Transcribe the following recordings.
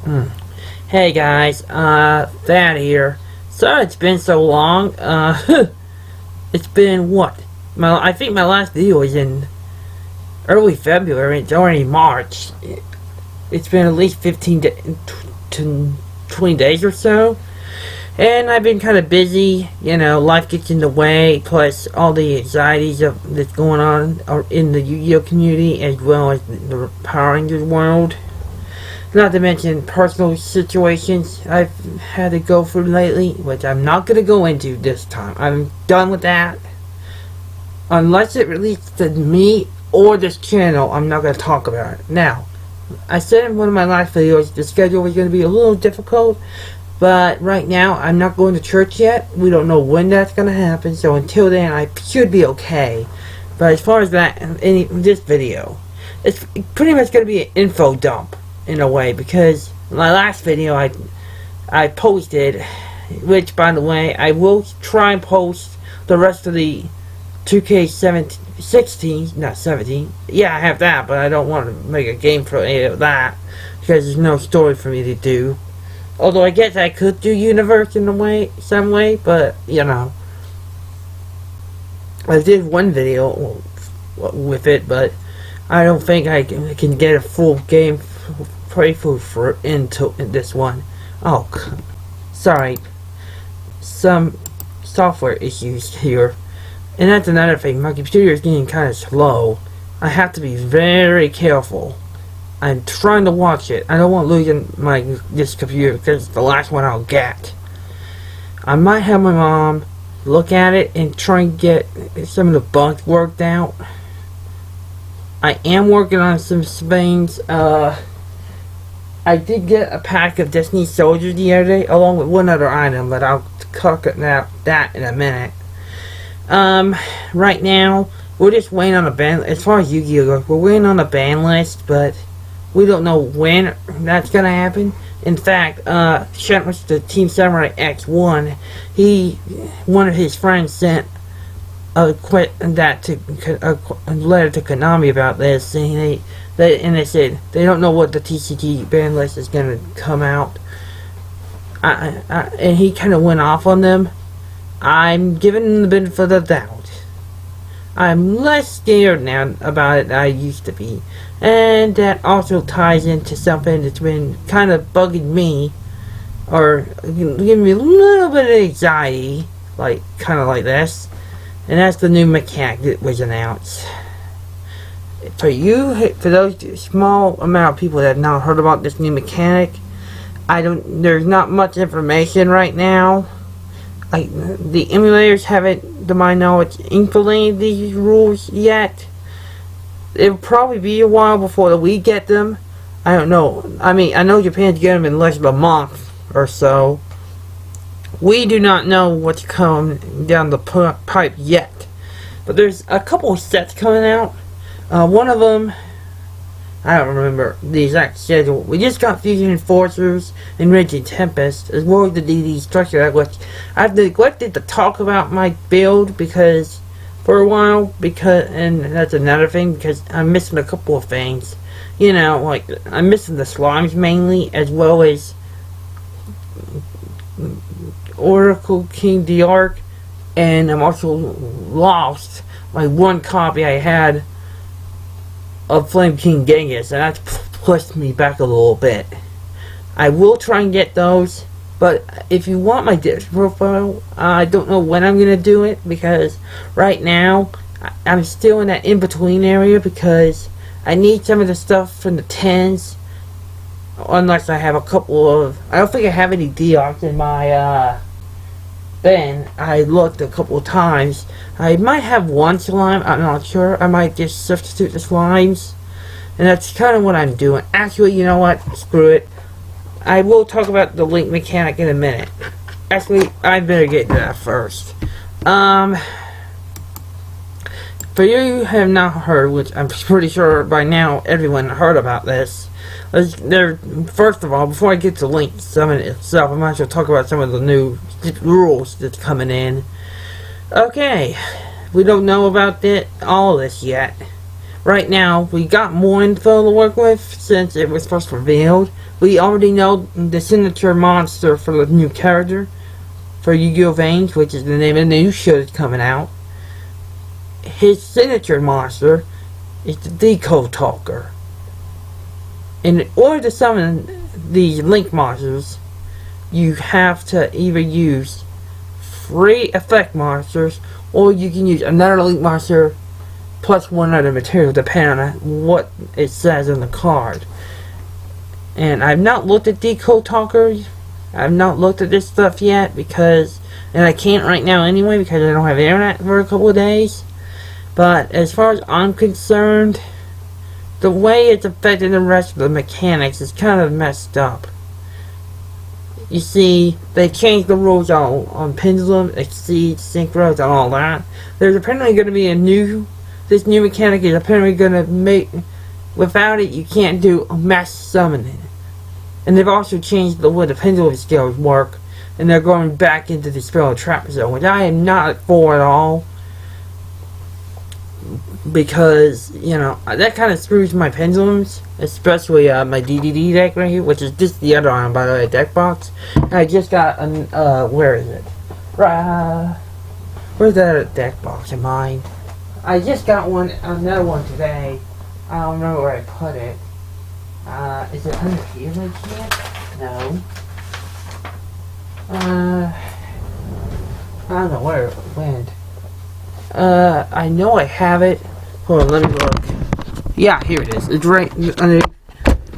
Hmm. Hey guys, Thad here. Sorry it's been so long. It's been what? I think my last video was in early February. It's already March. It's been at least 15 to 20 days or so. And I've been kind of busy. You know, life gets in the way. Plus, all the anxieties that's going on in the Yu-Gi-Oh community, as well as the Power Rangers world. Not to mention personal situations I've had to go through lately, which I'm not going to go into this time. I'm done with that. Unless it relates to me or this channel, I'm not going to talk about it. Now, I said in one of my last videos the schedule was going to be a little difficult, but right now I'm not going to church yet. We don't know when that's going to happen, so until then I should be okay. But as far as that, this video, it's pretty much going to be an info dump. In a way, because my last video I posted, which by the way I will try and post the rest of the 2K16, not 17. Yeah, I have that, but I don't want to make a game for any of that because there's no story for me to do. Although I guess I could do Universe in a way, some way, but you know, I did one video with it, but I don't think I can get a full game playthrough for into this one. Oh, sorry, some software issues here, and that's another thing. My computer is getting kind of slow. I have to be very careful. I'm trying to watch it. I don't want to lose this computer because it's the last one I'll get. I might have my mom look at it and try and get some of the bugs worked out. I am working on some things. I did get a pack of Destiny Soldiers the other day, along with one other item, but I'll talk about that in a minute. Right now, we're just waiting on a ban. As far as Yu-Gi-Oh goes, we're waiting on a ban list, but we don't know when that's gonna happen. In fact, Shetmus, the Team Samurai X1, one of his friends sent a letter to Konami about this, and they said they don't know what the TCG ban list is going to come out. And he kind of went off on them. I'm giving him the benefit of the doubt. I'm less scared now about it than I used to be, and that also ties into something that's been kind of bugging me, or giving me a little bit of anxiety, kind of like this. And that's the new mechanic that was announced. For those small amount of people that have not heard about this new mechanic, there's not much information right now. The emulators haven't, to my knowledge, implemented these rules yet. It'll probably be a while before we get them. I don't know. I mean, I know Japan's getting them in less than a month or so. We do not know what's coming down the pipe yet, but there's a couple of sets coming out. One of them, I don't remember the exact schedule. We just got Fusion Enforcers and Raging Tempest, as well as the DD Structure, which I've neglected to talk about my build for a while, and that's another thing, because I'm missing a couple of things. You know, I'm missing the slimes mainly, as well as Oracle King D'Arc, and I'm also lost my one copy I had of Flame King Genghis, and that's pushed me back a little bit. I will try and get those, but if you want my disc profile, I don't know when I'm going to do it, because right now I'm still in that in-between area, because I need some of the stuff from the 10s, unless I have a couple of... I don't think I have any D'Arcs in my bin. I looked a couple of times. I might have one slime, I'm not sure. I might just substitute the slimes, and that's kind of what I'm doing. Actually, you know what? Screw it. I will talk about the link mechanic in a minute. Actually, I better get to that first. For you who have not heard, which I'm pretty sure by now everyone heard about this, first of all, before I get to link summon itself, I might as well talk about some of the new rules that's coming in. Okay, we don't know about all this yet, Right now, we got more info to work with since it was first revealed. We already know the signature monster for the new character, for Yu-Gi-Oh! Veins, which is the name of the new show that's coming out. His signature monster is the Decode Talker. In order to summon these Link monsters, you have to either use free effect monsters, or you can use another Link monster plus one other material, depending on what it says on the card. And I've not looked at Decode Talker. I've not looked at this stuff yet and I can't right now anyway because I don't have internet for a couple of days. But as far as I'm concerned, the way it's affecting the rest of the mechanics is kind of messed up. You see, they changed the rules on Pendulum, Exceed, Synchros, and all that. There's apparently going to be this new mechanic is apparently going to make, without it, you can't do mass summoning. And they've also changed the way the Pendulum skills work, and they're going back into the Spell Trap Zone, which I am not for at all. Because, you know, that kind of screws my pendulums, especially my DDD deck right here, which is just the other one, by the way, deck box. And I just got where is it? Where's that deck box of mine? I just got another one today. I don't know where I put it. Is it under here by chance? No. I don't know where it went. I know I have it. Hold on, let me look. Yeah, here it is. It's right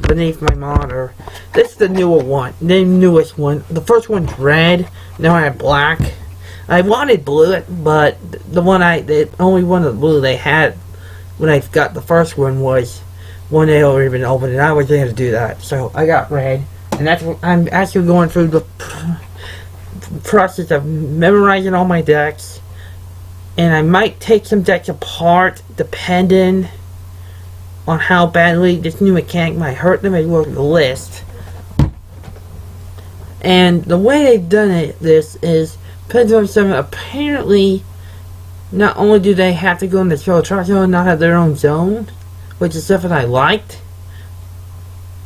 beneath my monitor. This is the newer one. The newest one. The first one's red. Now I have black. I wanted blue, but the only one of the blue they had when I got the first one was one they already been opened, and I wasn't able to do that. So I got red, and that's what I'm actually going through the process of memorizing all my decks. And I might take some decks apart depending on how badly this new mechanic might hurt them as well as the list. And the way they've done this is Pendulum 7 apparently not only do they have to go in the Spell Trap Zone and not have their own zone, which is something I liked,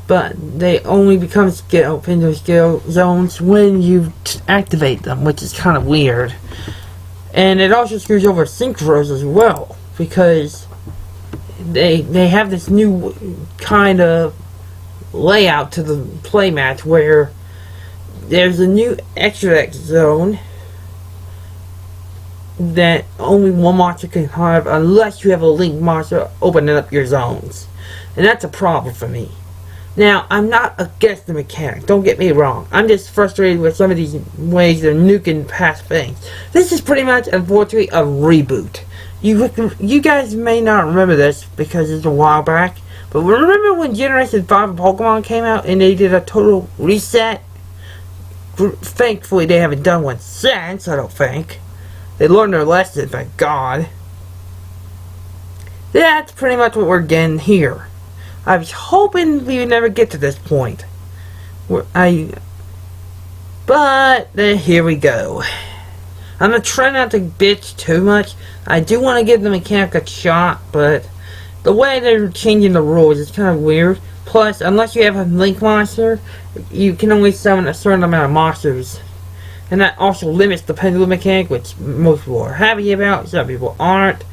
but they only become Pendulum skill zones when you activate them, which is kind of weird. And it also screws over Synchros as well, because they have this new kind of layout to the playmatch where there's a new extra X zone that only one monster can have unless you have a Link monster opening up your zones. And that's a problem for me. Now, I'm not against the mechanic, don't get me wrong. I'm just frustrated with some of these ways they're nuking past things. This is pretty much, unfortunately, a reboot. You guys may not remember this because it's a while back, but remember when Generation 5 of Pokemon came out and they did a total reset? Thankfully, they haven't done one since, I don't think. They learned their lesson, thank God. That's pretty much what we're getting here. I was hoping we would never get to this point. But here we go. I'm going to try not to bitch too much. I do want to give the mechanic a shot, but the way they're changing the rules is kind of weird. Plus, unless you have a Link monster, you can only summon a certain amount of monsters. And that also limits the Pendulum mechanic, which most people are happy about, some people aren't.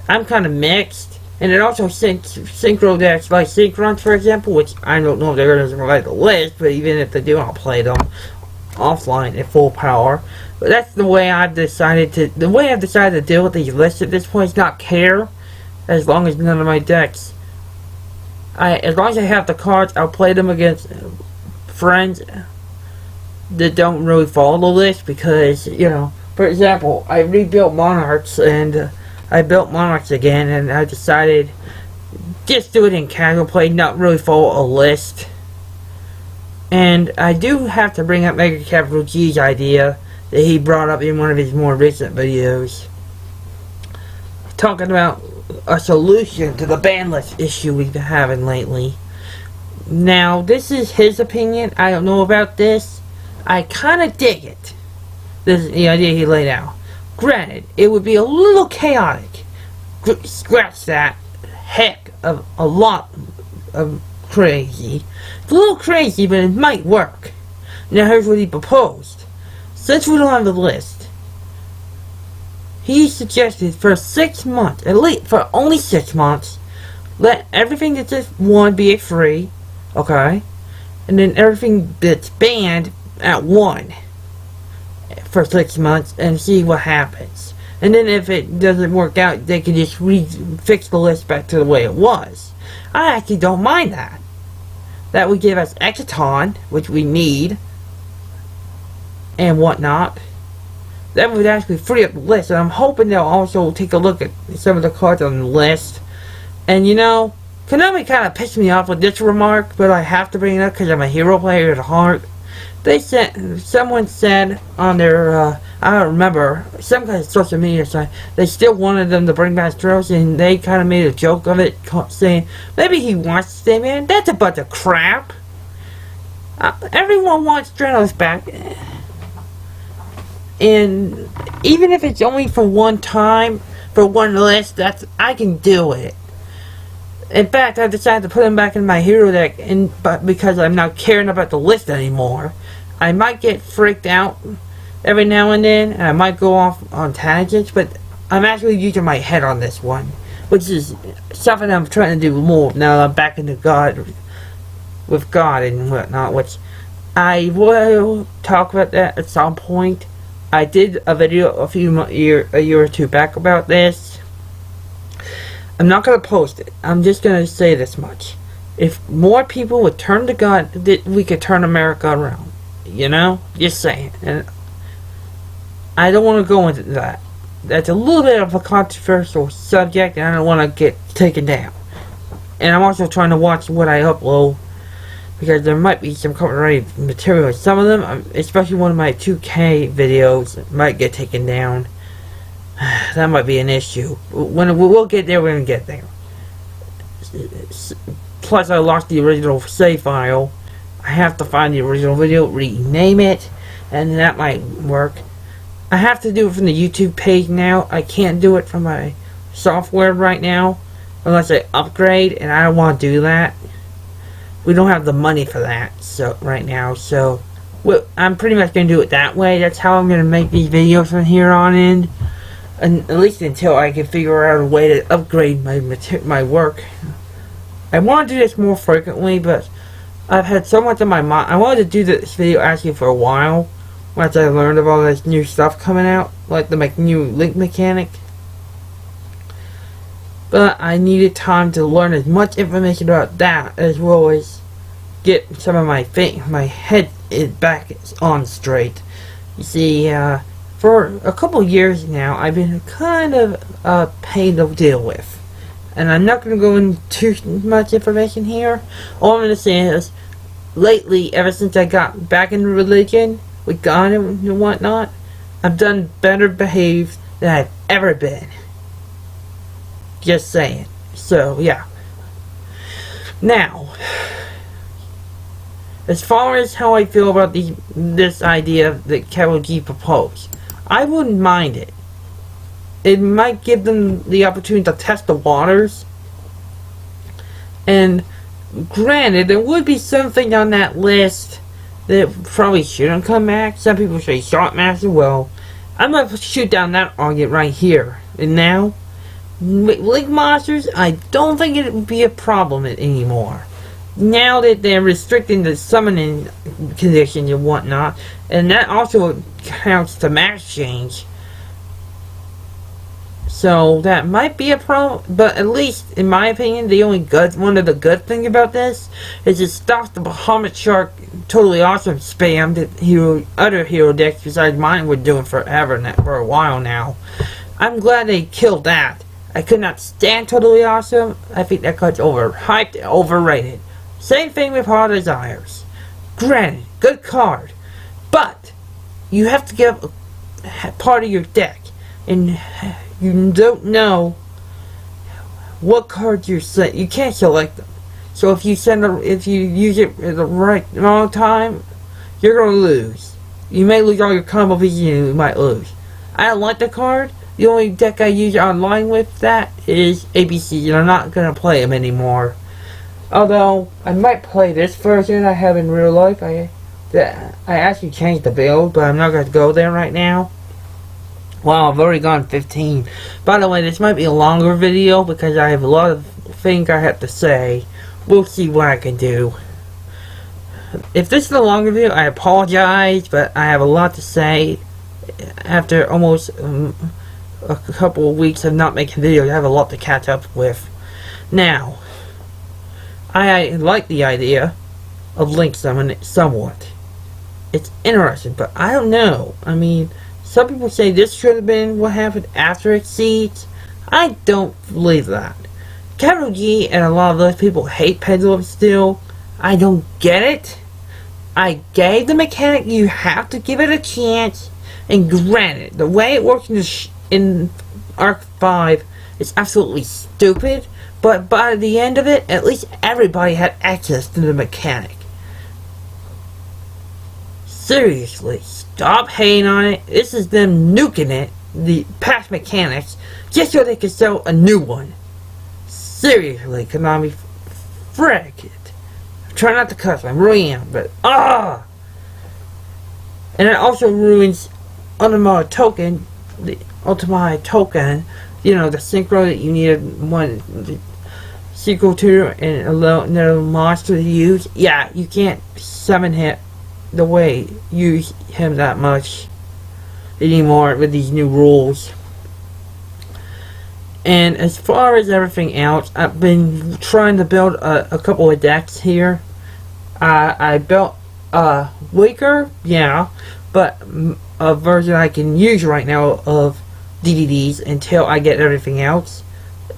I'm kind of mixed. And it also synchro decks like Synchron, for example, which I don't know if they're going to write the list, but even if they do, I'll play them offline at full power. But that's the way I've decided to deal with these lists at this point. Is not care, as long as none of my decks. As long as I have the cards, I'll play them against friends that don't really follow the list, because, you know, for example, I rebuilt Monarchs and I built Monarchs again, and I decided just do it in casual play, not really follow a list. And I do have to bring up Mega Capital G's idea that he brought up in one of his more recent videos, talking about a solution to the ban list issue we've been having lately. Now, this is his opinion. I don't know about this. I kind of dig it. This is the idea he laid out. Granted, it would be a little chaotic. Scratch that. heck of a lot of crazy. It's a little crazy, but it might work. Now here's what he proposed. Since we don't have the list, he suggested for 6 months, at least for only 6 months, let everything that's just one be at free, okay? And then everything that's banned at 1 for 6 months and see what happens. And then if it doesn't work out, they can just fix the list back to the way it was. I actually don't mind that. That would give us Exaton, which we need, and whatnot. That would actually free up the list, and I'm hoping they'll also take a look at some of the cards on the list. And you know, Konami kind of pissed me off with this remark, but I have to bring it up because I'm a hero player at heart. They said, someone said on their, I don't remember, some kind of social media site, they still wanted them to bring back Stratos, and they kind of made a joke of it, saying, maybe he wants to stay, man. That's a bunch of crap. Everyone wants Stratos back. And even if it's only for one time, for one list, I can do it. In fact, I decided to put him back in my hero deck, but because I'm not caring about the list anymore. I might get freaked out every now and then, and I might go off on tangents, but I'm actually using my head on this one, which is something I'm trying to do more now that I'm back into God, with God and whatnot, which I will talk about that at some point. I did a video a year or two back about this. I'm not going to post it. I'm just going to say this much. If more people would turn to God, we could turn America around. You know? Just saying. And I don't want to go into that. That's a little bit of a controversial subject, and I don't want to get taken down. And I'm also trying to watch what I upload, because there might be some copyrighted material. Some of them, especially one of my 2K videos, might get taken down. That might be an issue. When we'll get there, we're going to get there. Plus, I lost the original save file. I have to find the original video, rename it, and that might work. I have to do it from the YouTube page now. I can't do it from my software right now, unless I upgrade, and I don't want to do that. We don't have the money for that right now, so I'm pretty much going to do it that way. That's how I'm going to make these videos from here on in. And at least until I can figure out a way to upgrade my work. I want to do this more frequently, but I've had so much in my mind. I wanted to do this video actually for a while, once I learned of all this new stuff coming out, like the new link mechanic. But I needed time to learn as much information about that, as well as get some of my head back on straight. You see, for a couple years now, I've been kind of a pain to deal with. And I'm not going to go into too much information here. All I'm going to say is, lately, ever since I got back into religion, with God and whatnot, I've done better behaved than I've ever been. Just saying. So, yeah. Now, as far as how I feel about this idea that Carol G proposed, I wouldn't mind it. It might give them the opportunity to test the waters. And granted, there would be something on that list that probably shouldn't come back. Some people say Shotmaster. Well, I'm going to shoot down that argument right here and now. Link monsters, I don't think it would be a problem anymore. Now that they're restricting the summoning conditions and whatnot, and that also counts to max change. So that might be a problem, but at least, in my opinion, one of the good things about this is it stops the Bahamut Shark totally awesome spam that other hero decks besides mine were doing for a while now. I'm glad they killed that. I could not stand Totally Awesome. I think that card's overhyped and overrated. Same thing with Hard Desires. Granted, good card, but you have to give a part of your deck, and you don't know what cards you're set. You can't select them. So if you use it at the wrong time, you're gonna lose. You may lose all your combo pieces and you might lose. I don't like the card, The only deck I use online with that is ABC, and I'm not gonna play them anymore. Although I might play this version I have in real life. I actually changed the build, but I'm not gonna go there right now. Wow, I've already gone 15. By the way, this might be a longer video because I have a lot of things I have to say. We'll see what I can do. If this is a longer video, I apologize, but I have a lot to say. After almost a couple of weeks of not making videos, I have a lot to catch up with. Now, I like the idea of link summon somewhat. It's interesting, but I don't know. I mean, some people say this should have been what happened after Exceeds. I don't believe that. Capital G and a lot of those people hate Pendulum still. I don't get it. I gave the mechanic, you have to give it a chance. And granted, the way it works in Arc 5 is absolutely stupid. But by the end of it, at least everybody had access to the mechanic. Seriously, stop hating on it. This is them nuking it, the past mechanics, just so they can sell a new one. Seriously, Konami, frick it. Try not to cuss, I really am, but and it also ruins Ultimate Token, the Ultimate Token, you know, the synchro that you needed one synchro to and another monster to use. Yeah, you can't summon him the way use him that much anymore with these new rules. And as far as everything else, I've been trying to build a couple of decks here. I built Waker, yeah, but a version I can use right now of DDDs until I get everything else.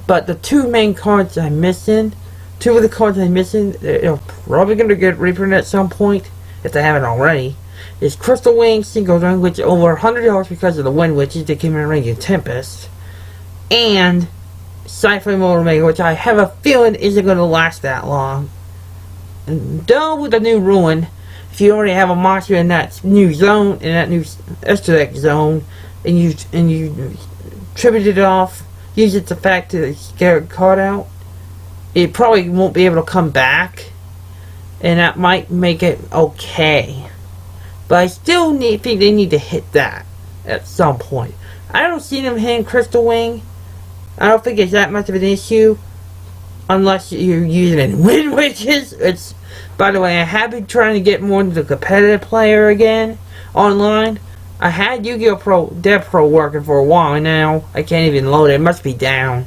But the two main cards I'm missing, two of the cards I'm missing, they're probably going to get reprinted at some point, if they haven't already, is Crystal Wing, Single Run, which is over $100 because of the Wind Witches that came in Raging Tempest, and Sci-Fi Mode Omega, which I have a feeling isn't going to last that long. And though with the new Ruin, if you already have a monster in that new zone, in that new extra deck zone, and you tribute it off, use its effect to scare a card out, it probably won't be able to come back, and that might make it okay. But I still think they need to hit that at some point. I don't see them hitting Crystal Wing. I don't think it's that much of an issue, unless you're using it in Wind Witches. It's, by the way, I have been trying to get more into the competitive player again online. I had Yu-Gi-Oh! Dev Pro working for a while now. I can't even load it. It must be down.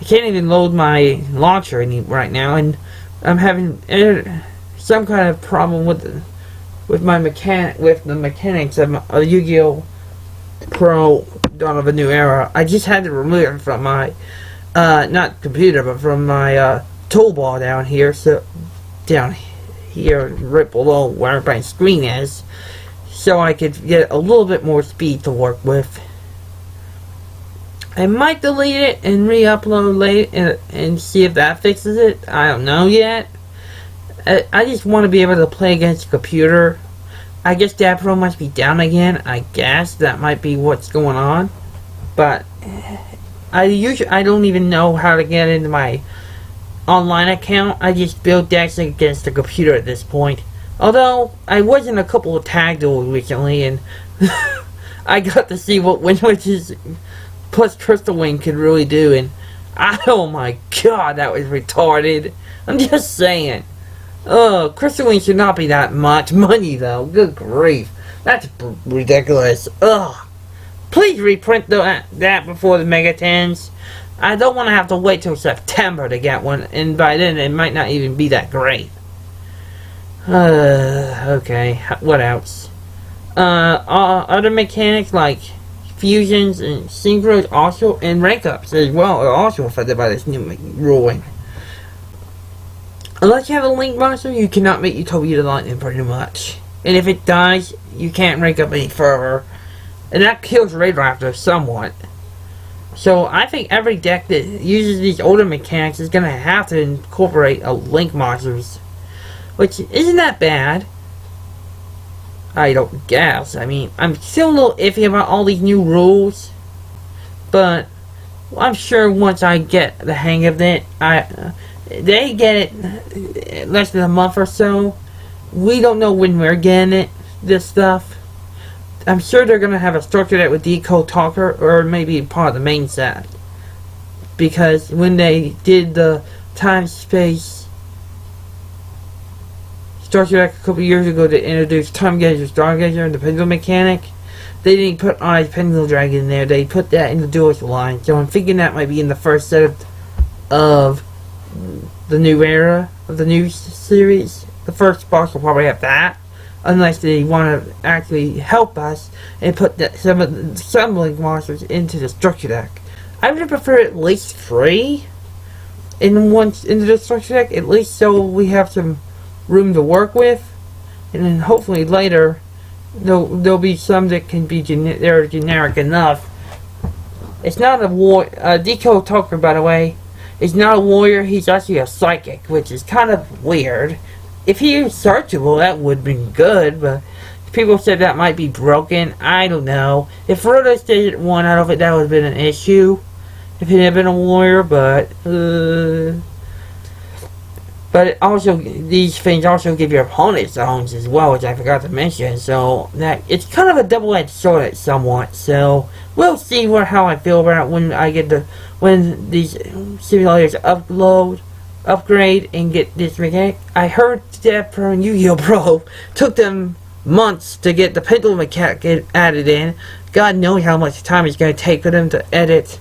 I can't even load my launcher right now, and I'm having some kind of problem with the mechanics of a Yu-Gi-Oh! Pro Dawn of a New Era. I just had to remove it from my not computer, but from my toolbar down here. So down here, right below where everybody's screen is, so I could get a little bit more speed to work with. I might delete it and re-upload later and see if that fixes it. I don't know yet. I just want to be able to play against a computer. I guess Dev Pro must be down again. I guess that might be what's going on. But I don't even know how to get into my online account. I just build decks against the computer at this point. Although I was in a couple of tag duels recently, and I got to see what Wind Witches plus Crystal Wing could really do, and oh my god, that was retarded. I'm just saying. Crystal Wing should not be that much money though. Good grief, that's ridiculous. Please reprint that before the Mega 10s. I don't want to have to wait till September to get one, and by then it might not even be that great. Okay, what else? Other mechanics like fusions and synchros also, and rank ups as well, are also affected by this new ruling. Unless you have a Link monster, you cannot make Utopia the Lightning pretty much. And if it dies, you can't rank up any further. And that kills Raidraptor somewhat. So I think every deck that uses these older mechanics is going to have to incorporate a Link monsters. Which isn't that bad. I don't guess. I mean, I'm still a little iffy about all these new rules. but I'm sure once I get the hang of it, they get it less than a month or so. We don't know when we're getting it, this stuff. I'm sure they're going to have a structure that with decode talker, or maybe part of the main set. Because when they did the time-space structure a couple years ago to introduce Time Gazer, Stargazer, and the Pendulum Mechanic, they didn't put Eyes Pendulum Dragon in there. They put that in the Duelist line. So I'm thinking that might be in the first set of the new era, of the new series. The first box will probably have that. Unless they want to actually help us and put some of the assembling monsters into the structure deck. I would prefer at least 3 into the structure deck, at least so we have some room to work with, and then hopefully later there'll be some that can be they're generic enough. It's not a Decode Talker, by the way. He's not a warrior. He's actually a psychic, which is kind of weird. If he was searchable, that would have been good, but people said that might be broken. I don't know. If Rhoda stayed one out of it, that would have been an issue. If he had been a warrior, but also, these things also give your opponent zones as well, which I forgot to mention, so that it's kind of a double-edged sword somewhat, so we'll see how I feel about it when these simulators upgrade and get this mechanic. I heard that from Yu-Gi-Oh! Pro took them months to get the pendulum mechanic added in. God knows how much time it's going to take for them to edit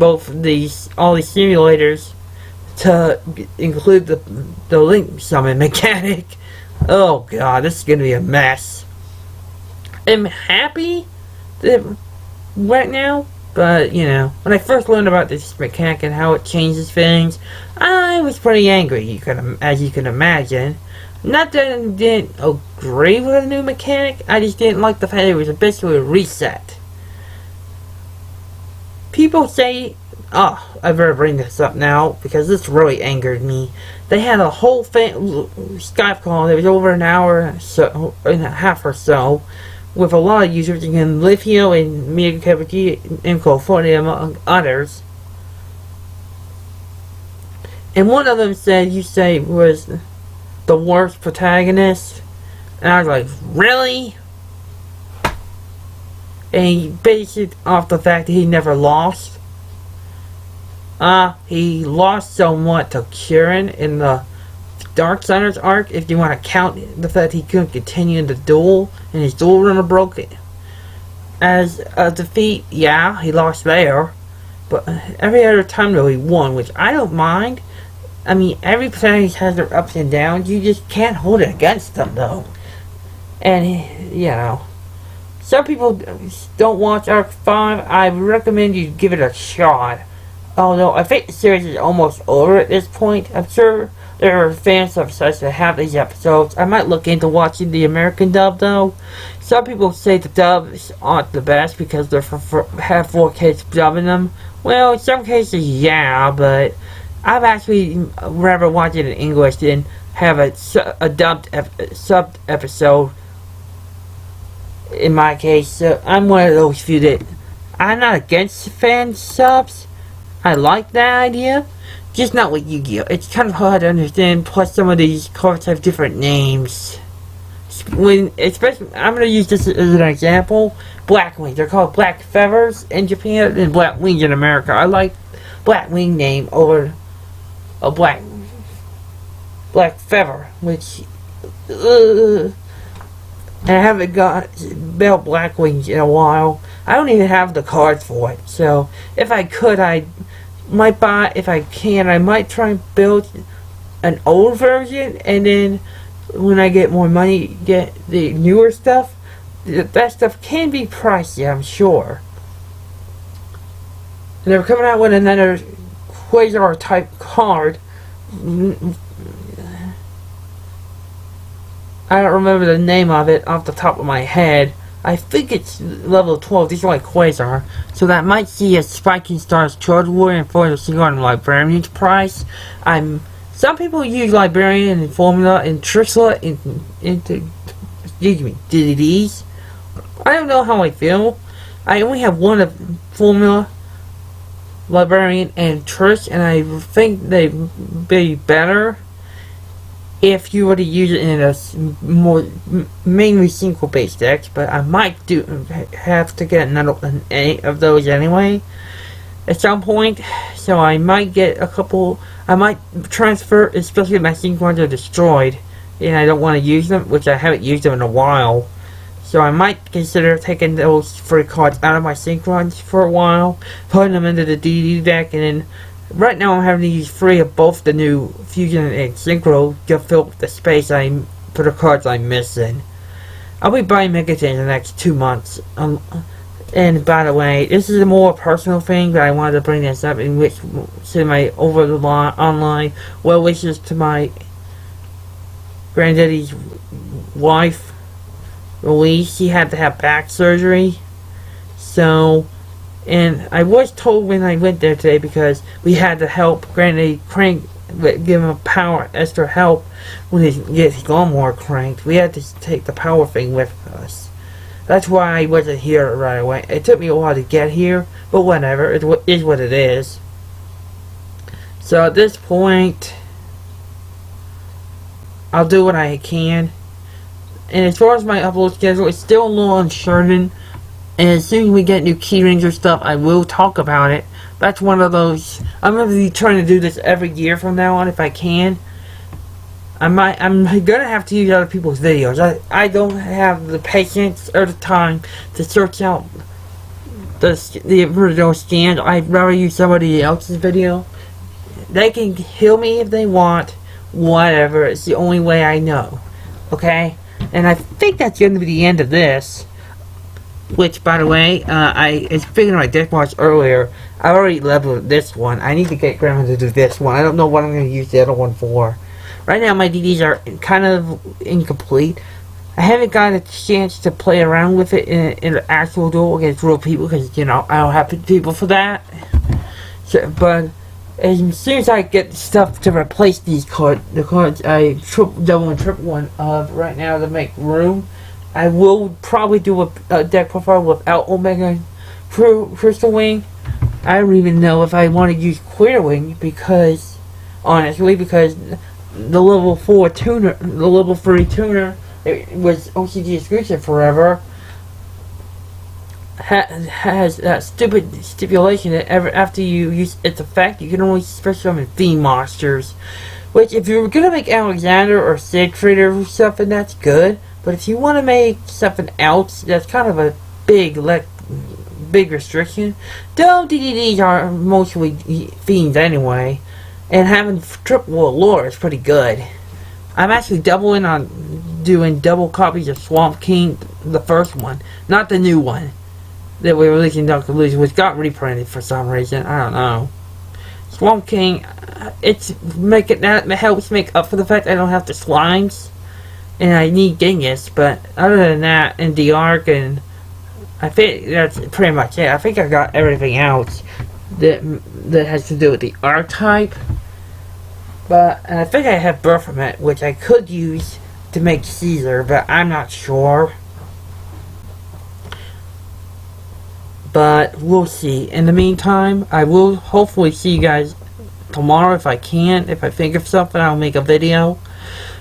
all these simulators to include the link summon mechanic. Oh god, this is going to be a mess. I'm happy right now, but you know, when I first learned about this mechanic and how it changes things, I was pretty angry, as you can imagine. Not that I didn't agree with the new mechanic, I just didn't like the fact it was basically a reset. People say, oh, I better bring this up now because this really angered me. They had a whole Skype call that was over an hour and a half or so with a lot of users, including Lithio and Mia Kavaki and California, among others. And one of them said, you say, was the worst protagonist. And I was like, really? And he based it off the fact that he never lost. He lost somewhat to Kieran in the Dark Siders arc, if you want to count the fact he couldn't continue in the duel, and his duel runner broke it. As a defeat, yeah, he lost there. But every other time though he won, which I don't mind. I mean, every protagonist has their ups and downs, you just can't hold it against them though. And, you know, some people don't watch Arc 5, I recommend you give it a shot. Although, I think the series is almost over at this point. I'm sure there are fans of such that have these episodes. I might look into watching the American dub, though. Some people say the dubs aren't the best because they have 4K dubbing them. Well, in some cases, yeah, but I've actually rather watch it in English than have a dubbed subbed episode. In my case, so I'm one of those few that I'm not against fan subs. I like that idea, just not with Yu-Gi-Oh! It's kind of hard to understand, plus some of these cards have different names. Especially, I'm going to use this as an example. Black Wings, they're called Black Feathers in Japan and Black Wings in America. I like Black Wing name over a Black Feather, which, and I haven't got built Black Wings in a while. I don't even have the cards for it, so if I could, I might buy, if I can, I might try and build an old version, and then when I get more money, get the newer stuff. That stuff can be pricey, I'm sure. And they're coming out with another Quasar type card. I don't remember the name of it off the top of my head. I think it's level 12, just like Quasar. So that might see a Spiking Stars Charge Warrior and for the single on Librarian's price. Some people use Librarian and Formula and Trixla into DVDs. I don't know how I feel. I only have one of Formula Librarian, and Trish, and I think they'd be better if you were to use it in a more mainly single based deck, but I might have to get another 8 of those anyway at some point, so I might get a couple. I might transfer, especially if my single ones are destroyed and I don't want to use them, which I haven't used them in a while. So I might consider taking those 3 cards out of my sync runs for a while, putting them into the DD deck, and then right now I'm having to use 3 of both the new Fusion and Synchro to fill the space for the cards I'm missing. I'll be buying Megatons in the next 2 months. And by the way, this is a more personal thing, but I wanted to bring this up in which to my over the line online well wishes to my granddaddy's wife. Louise, she had to have back surgery, so, and I was told when I went there today, because we had to help Granddaddy crank, give him a power, extra help when he gets his lawnmower cranked. We had to take the power thing with us. That's why I wasn't here right away. It took me a while to get here, but whatever, it is what it is. So at this point, I'll do what I can. And as far as my upload schedule, it's still a little uncertain. And as soon as we get new key rings or stuff, I will talk about it. That's one of those. I'm going to be trying to do this every year from now on if I can. I'm going to have to use other people's videos. I don't have the patience or the time to search out the original scans. I'd rather use somebody else's video. They can heal me if they want. Whatever. It's the only way I know. Okay? And I think that's going to be the end of this. Which, by the way, I was figuring my deck box earlier. I already leveled this one. I need to get Grandma to do this one. I don't know what I'm going to use the other one for. Right now, my DDs are kind of incomplete. I haven't got a chance to play around with it in an actual duel against real people because, you know, I don't have people for that. So, but as soon as I get stuff to replace these cards, the cards I double and triple one of right now to make room, I will probably do a deck profile without Omega Crystal Wing. I don't even know if I want to use Queer Wing because, honestly, because the level 4 tuner, the level 3 tuner, it was OCG exclusive forever, has that stupid stipulation that after you use its effect, you can only special summon fiend monsters. Which, if you're gonna make Alexander or Siegfried or something, that's good. But if you want to make something else, that's kind of a big restriction. Though DDDs are mostly fiends anyway, and having triple allure is pretty good. I'm actually doubling on doing double copies of Swamp King, the first one, not the new one that we're releasing Dr. Illusion, which got reprinted for some reason. I don't know. Swamp King, that helps make up for the fact I don't have the slimes, and I need Genghis. But other than that, and the Ark, and I think that's pretty much it. I think I got everything else that has to do with the archetype. And I think I have Baphomet, which I could use to make Caesar, but I'm not sure. But we'll see. In the meantime, I will hopefully see you guys tomorrow if I can. If I think of something, I'll make a video.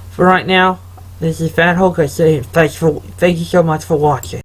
For right now, this is Fat Hulk. I say thank you so much for watching.